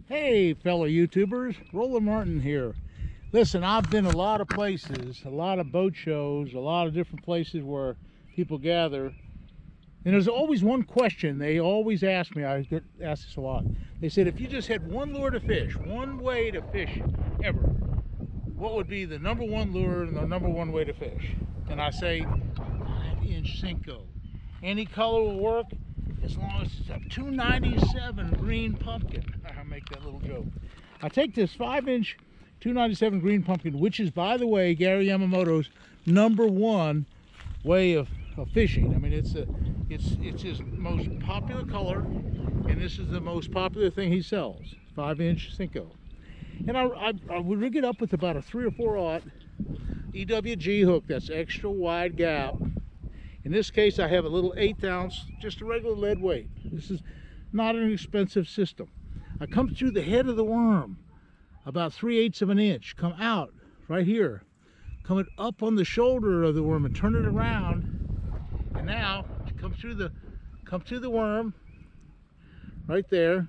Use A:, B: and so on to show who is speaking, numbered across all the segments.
A: Hey fellow YouTubers, Roland Martin here. Listen, I've been a lot of places, a lot of boat shows, a lot of different places where people gather, and there's always one question they always ask me. I get asked this a lot. They said, if you just had one lure to fish, one way to fish ever, what would be the number one lure and the number one way to fish? And I say 5-inch Senko. Any color will work, as long as it's a 297 green pumpkin. I make that little joke. I take this 5-inch 297 green pumpkin, which is, by the way, Gary Yamamoto's #1 way of fishing. I mean, it's his most popular color, and this is the most popular thing he sells, 5-inch Senko. And I would rig it up with about a 3 or 4/0 EWG hook that's extra wide gap. In this case, I have a little 1/8 ounce, just a regular lead weight. This is not an expensive system. I come through the head of the worm, about 3/8 of an inch, come out right here, coming up on the shoulder of the worm and turn it around. And now I come through the worm right there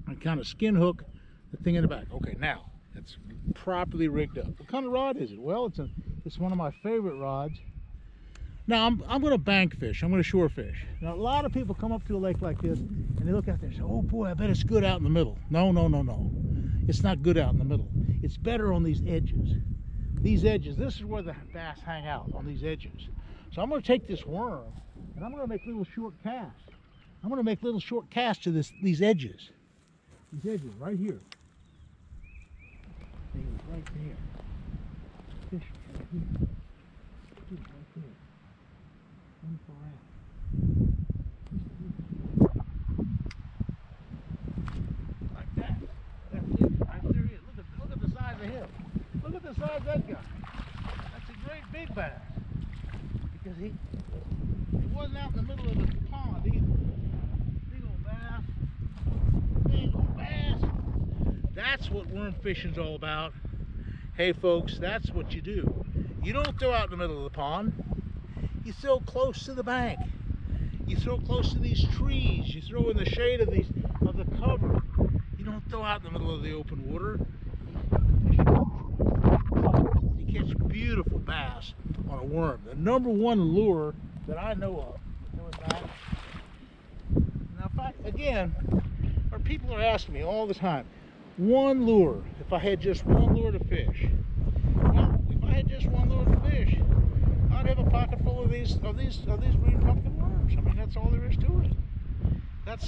A: and kind of skin hook the thing in the back. Okay, now it's properly rigged up. What kind of rod is it? Well, it's one of my favorite rods. Now, I'm going to bank fish. I'm going to shore fish. Now, a lot of people come up to a lake like this, and they look out there and say, oh boy, I bet it's good out in the middle. No, no, no, no. It's not good out in the middle. It's better on these edges. These edges, this is where the bass hang out, on these edges. So I'm going to take this worm, and I'm going to make little short casts. I'm going to make little short casts to these edges. These edges, right here. Right there. Fish right here. Right there. Like that. That's it. Right there he is. Look at the size of him. Look at the size of that guy. That's a great big bass. Because he wasn't out in the middle of the pond either. Big old bass. Big old bass. That's what worm fishing's all about. Hey folks, that's what you do. You don't throw out in the middle of the pond. You throw close to the bank. You throw close to these trees. You throw in the shade of the cover. You don't throw out in the middle of the open water. You catch beautiful bass on a worm. The #1 lure that I know of. Now, again, people are asking me all the time, one lure. If I had just one lure to fish. Well, if I had just one lure to fish, I'd have a pocket full of these green pumpkin worms. I mean, that's all there is to it. That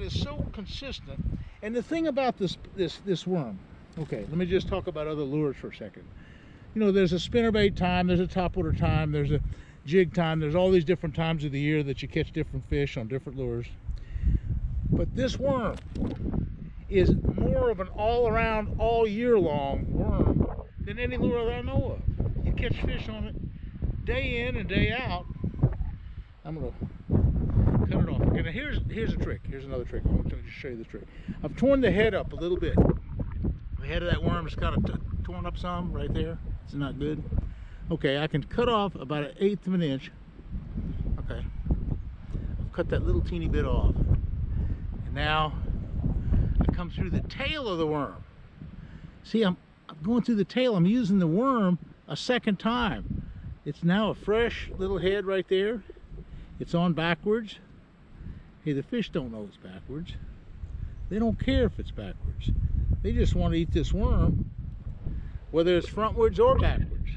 A: is so consistent. And the thing about this worm, okay, let me just talk about other lures for a second. You know, there's a spinnerbait time, there's a topwater time, there's a jig time, there's all these different times of the year that you catch different fish on different lures. But this worm is more of an all-around, all-year-long worm than any lure that I know of. You catch fish on it day in and day out. I'm going to cut it off. Okay, now here's a trick. Here's another trick. I want to just show you the trick. I've torn the head up a little bit. The head of that worm is kind of torn up some right there. It's not good. Okay, I can cut off about 1/8 of an inch. Okay. I've cut that little teeny bit off. And now I come through the tail of the worm. See, I'm going through the tail. I'm using the worm a second time. It's now a fresh little head right there. It's on backwards. Hey, the fish don't know it's backwards. They don't care if it's backwards. They just want to eat this worm, whether it's frontwards or backwards.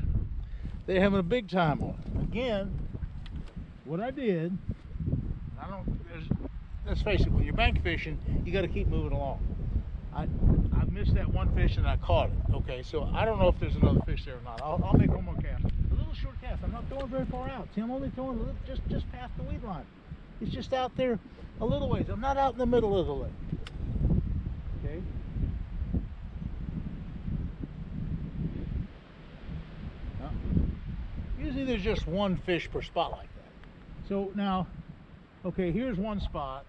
A: They're having a big time on it. Again, what I did, let's face it, when you're bank fishing, you got to keep moving along. I missed that one fish and I caught it. Okay, so I don't know if there's another fish there or not. I'll make one more cast. A little short cast. I'm not throwing very far out. See, I'm only throwing a little, just past the weed line. It's just out there a little ways. I'm not out in the middle of the lake. Okay. Now, usually there's just one fish per spot like that. So now, okay, here's one spot.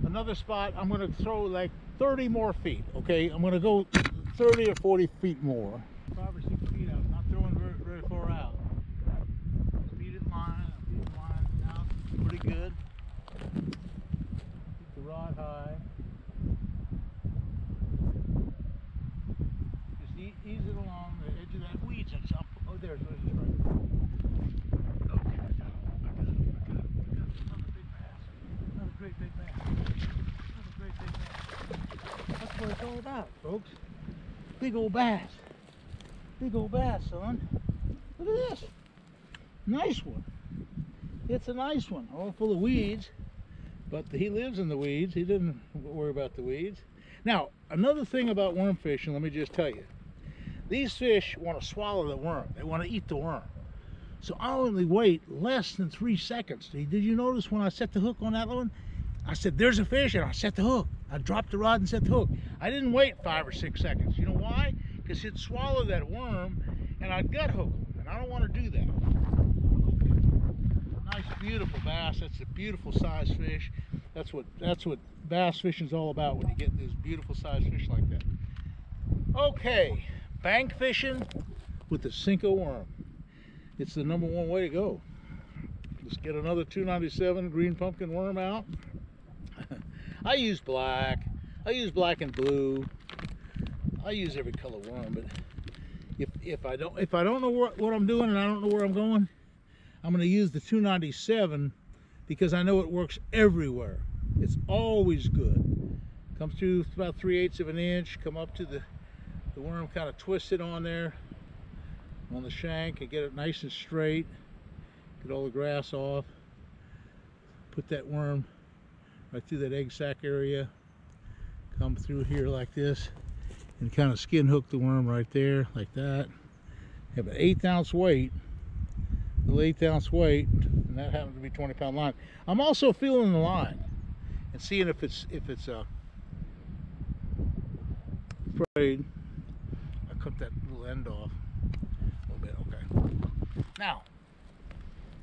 A: Another spot, I'm going to throw like 30 more feet. Okay, I'm going to go 30 or 40 feet more. 5 or 6 feet out. I'm not throwing very far out. Feed it line out pretty good. Keep the rod high. what it's all about, folks. Big old bass. Big old bass, son. Look at this. Nice one. It's a nice one. All full of weeds. But he lives in the weeds. He didn't worry about the weeds. Now, another thing about worm fishing, let me just tell you. These fish want to swallow the worm. They want to eat the worm. So I only wait less than 3 seconds. Did you notice when I set the hook on that one? I said, there's a fish, and I set the hook. I dropped the rod and set the hook. I didn't wait 5 or 6 seconds. You know why? Because he'd swallow that worm, and I'd gut hook him, and I don't want to do that. Okay. Nice, beautiful bass. That's a beautiful size fish. That's what bass fishing is all about when you get these beautiful size fish like that. Okay, bank fishing with the Senko worm. It's the #1 way to go. Let's get another 297 green pumpkin worm out. I use black. I use black and blue. I use every color worm, but if I don't know what I'm doing and I don't know where I'm going, I'm going to use the 297 because I know it works everywhere. It's always good. Come through about 3/8 of an inch. Come up to the worm, kind of twist it on there on the shank and get it nice and straight. Get all the grass off. Put that worm right through that egg sac area. Come through here like this and kind of skin hook the worm right there like that. Have an 1/8 ounce weight, a little 1/8 ounce weight, and that happens to be 20-pound line. I'm also feeling the line and seeing if it's frayed. I cut that little end off a little bit. Okay. Now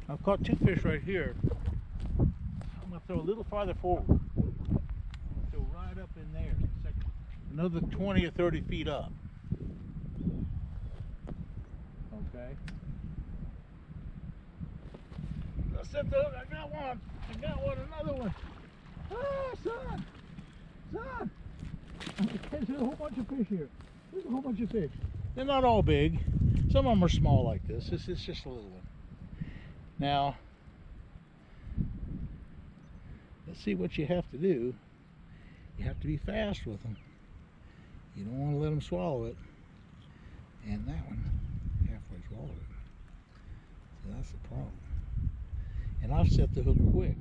A: I've caught 2 fish right here. I'm gonna throw a little farther forward. Throw right up in there. Another 20 or 30 feet up. Okay. Let's set the hook. I got one. Another one. Oh, son. There's a whole bunch of fish here. There's a whole bunch of fish. They're not all big. Some of them are small like this. This is just a little one. Now, let's see what you have to do. You have to be fast with them. You don't want to let them swallow it. And that one halfway swallowed it. So that's the problem. And I've set the hook quick.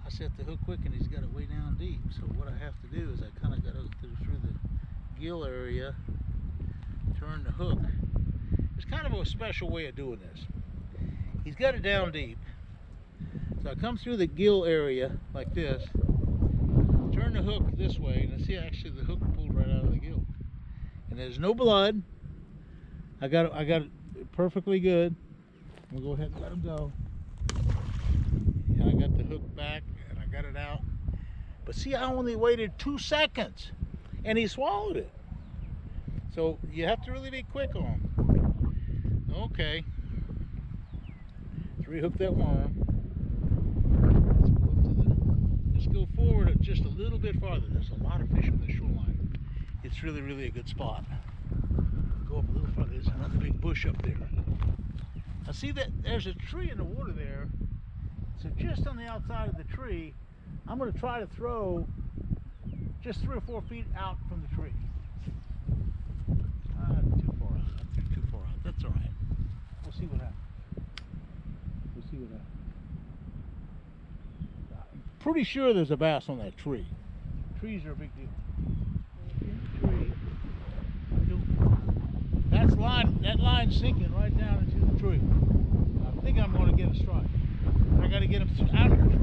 A: I set the hook quick and he's got it way down deep. So what I have to do is I kind of got to go through the gill area, turn the hook. It's kind of a special way of doing this. He's got it down deep. So I come through the gill area like this, turn the hook this way, and I see actually the hook pulled right out of the gill. And there's no blood. I got it perfectly good. We'll go ahead and let him go. And I got the hook back and I got it out. But see, I only waited 2 seconds and he swallowed it. So you have to really be quick on him. Okay. Let's rehook that worm. Let's go forward just a little bit farther. There's a lot of fish on the shoreline. It's really, really a good spot. Go up a little farther. There's another big bush up there. Now see that there's a tree in the water there. So just on the outside of the tree, I'm going to try to throw just 3 or 4 feet out from the tree. Too far out. Too far out. That's all right. We'll see what happens. We'll see what happens. I'm pretty sure there's a bass on that tree. Trees are a big deal. That line's sinking right down into the tree. I think I'm going to get a strike. I got to get him out of the tree.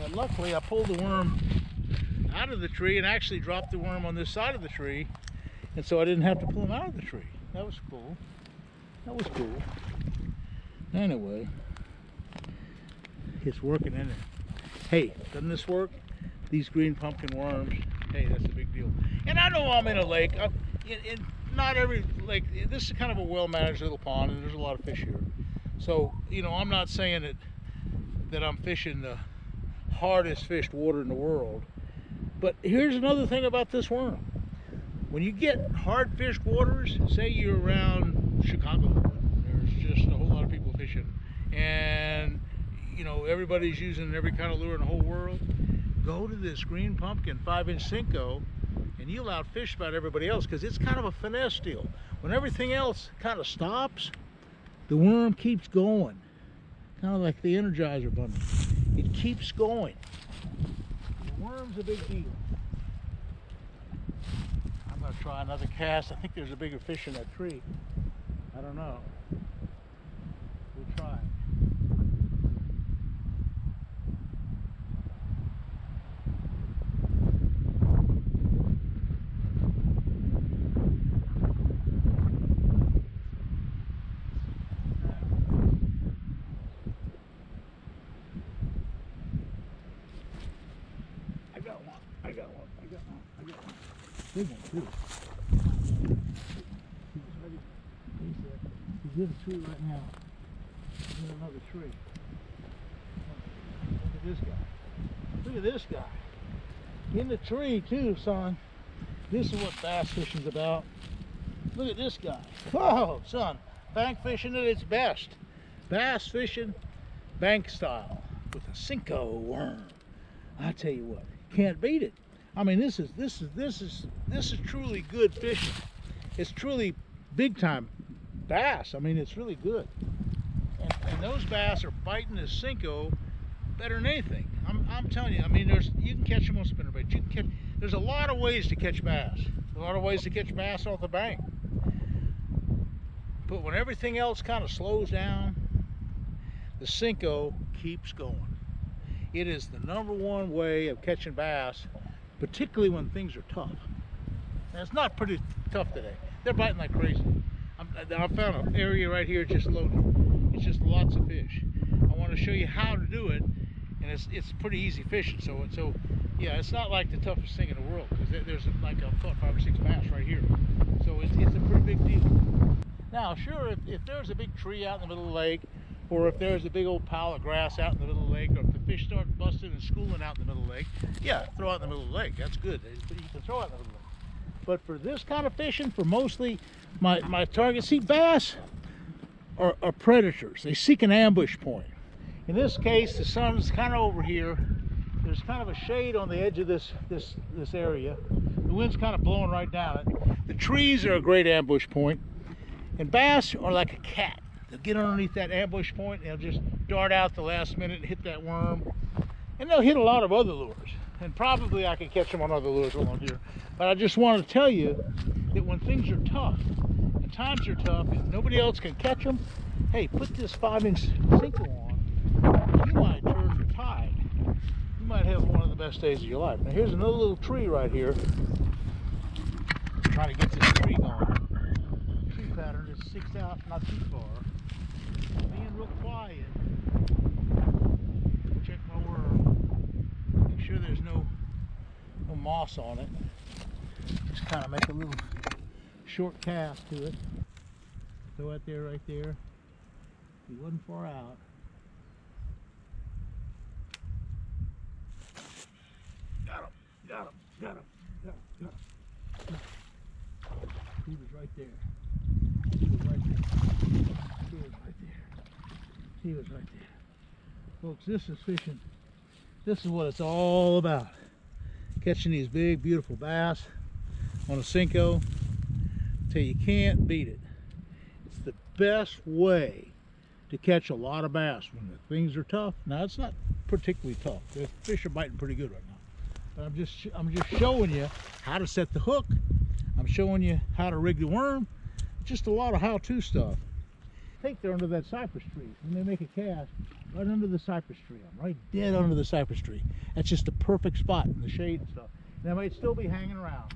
A: And luckily I pulled the worm out of the tree and actually dropped the worm on this side of the tree, and so I didn't have to pull him out of the tree. That was cool. That was cool. Anyway, it's working in it. Hey, doesn't this work? these green pumpkin worms, hey, that's a big deal. And I know I'm in a lake. Not every lake, this is kind of a well-managed little pond, and there's a lot of fish here. So, you know, I'm not saying that I'm fishing the hardest fished water in the world. But here's another thing about this worm. When you get hard fished waters, say you're around Chicago, there's just a whole lot of people fishing, and you know, everybody's using every kind of lure in the whole world. Go to this green pumpkin 5-inch Senko, and you'll outfish about everybody else, because it's kind of a finesse deal. When everything else kind of stops, the worm keeps going, kind of like the Energizer Bunny. It keeps going. The worm's a big deal. I'm going to try another cast. I think there's a bigger fish in that tree. I don't know. We'll try. Big one too. He's in a tree right now. He's in another tree. Look at this guy. Look at this guy. In the tree too, son. This is what bass fishing's about. Look at this guy. Whoa, son. Bank fishing at its best. Bass fishing, bank style, with a Senko worm. I tell you what, can't beat it. I mean, this is truly good fishing. It's truly big time bass. I mean, it's really good. And those bass are biting this Senko better than anything. I'm telling you. I mean, you can catch them on spinnerbait. There's a lot of ways to catch bass. A lot of ways to catch bass off the bank. But when everything else kind of slows down, the Senko keeps going. It is the #1 way of catching bass, particularly when things are tough. Now, it's not pretty tough today. They're biting like crazy. I found an area right here just loaded. It's just lots of fish. I want to show you how to do it, and it's pretty easy fishing. So yeah, it's not like the toughest thing in the world, because there's like I caught 5 or 6 bass right here. So it's a pretty big deal. Now, sure, if there's a big tree out in the middle of the lake, or if there's a big old pile of grass out in the middle of the lake, or if the fish start busting and schooling out in the middle of the lake, yeah, throw out in the middle of the lake. That's good. You can throw out in the middle of the lake. But for this kind of fishing, for mostly my target, see, bass are predators. They seek an ambush point. In this case, the sun's kind of over here. There's kind of a shade on the edge of this area. The wind's kind of blowing right down it. The trees are a great ambush point. And bass are like a cat. They'll get underneath that ambush point, and they'll just dart out the last minute and hit that worm. And they'll hit a lot of other lures. And probably I can catch them on other lures while I'm here. But I just want to tell you that when things are tough, and times are tough, and nobody else can catch them, hey, put this 5-inch Senko on. You might turn the tide. You might have one of the best days of your life. Now here's another little tree right here. I'm trying to get this tree going. Tree pattern is 6 out, not too far. Being real quiet. Check my worm. Make sure there's no moss on it. Just kind of make a little short cast to it. Throw it there, right there. He wasn't far out. Got him. He was right there. He was right there. Folks, this is fishing. This is what it's all about. Catching these big, beautiful bass on a Senko. Tell you can't beat it. It's the best way to catch a lot of bass when the things are tough. Now, it's not particularly tough. The fish are biting pretty good right now. But I'm just showing you how to set the hook. I'm showing you how to rig the worm. Just a lot of how-to stuff. I think they're under that cypress tree. When they make a cast, right under the cypress tree. I'm right dead under the cypress tree. That's just the perfect spot in the shade and stuff. And they might still be hanging around.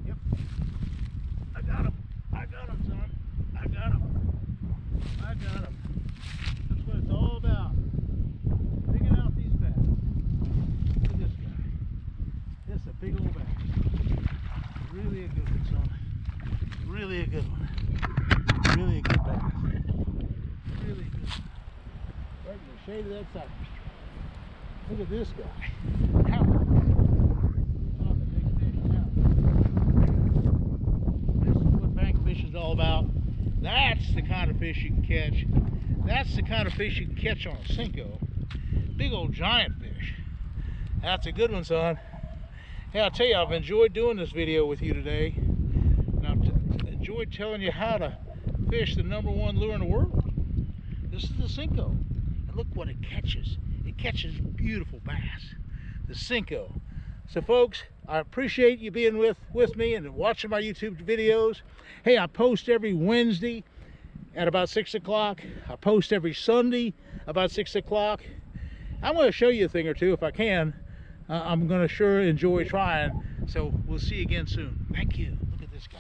A: Yep. I got him, son. I got him. That's what it's all about. in the shade of that cypress tree. Look at this guy. Now, we're talking big fish now. This is what bank fishing is all about. That's the kind of fish you can catch. That's the kind of fish you can catch on a Senko. Big old giant fish. That's a good one, son. Hey, I'll tell you, I've enjoyed doing this video with you today. And I've enjoyed telling you how to fish the #1 lure in the world. This is the Senko. And look what it catches. It catches beautiful bass. The Senko. So folks, I appreciate you being with me and watching my YouTube videos. Hey, I post every Wednesday at about 6 o'clock. I post every Sunday about 6 o'clock. I'm going to show you a thing or two if I can. I'm going to sure enjoy trying. So we'll see you again soon. Thank you. Look at this guy.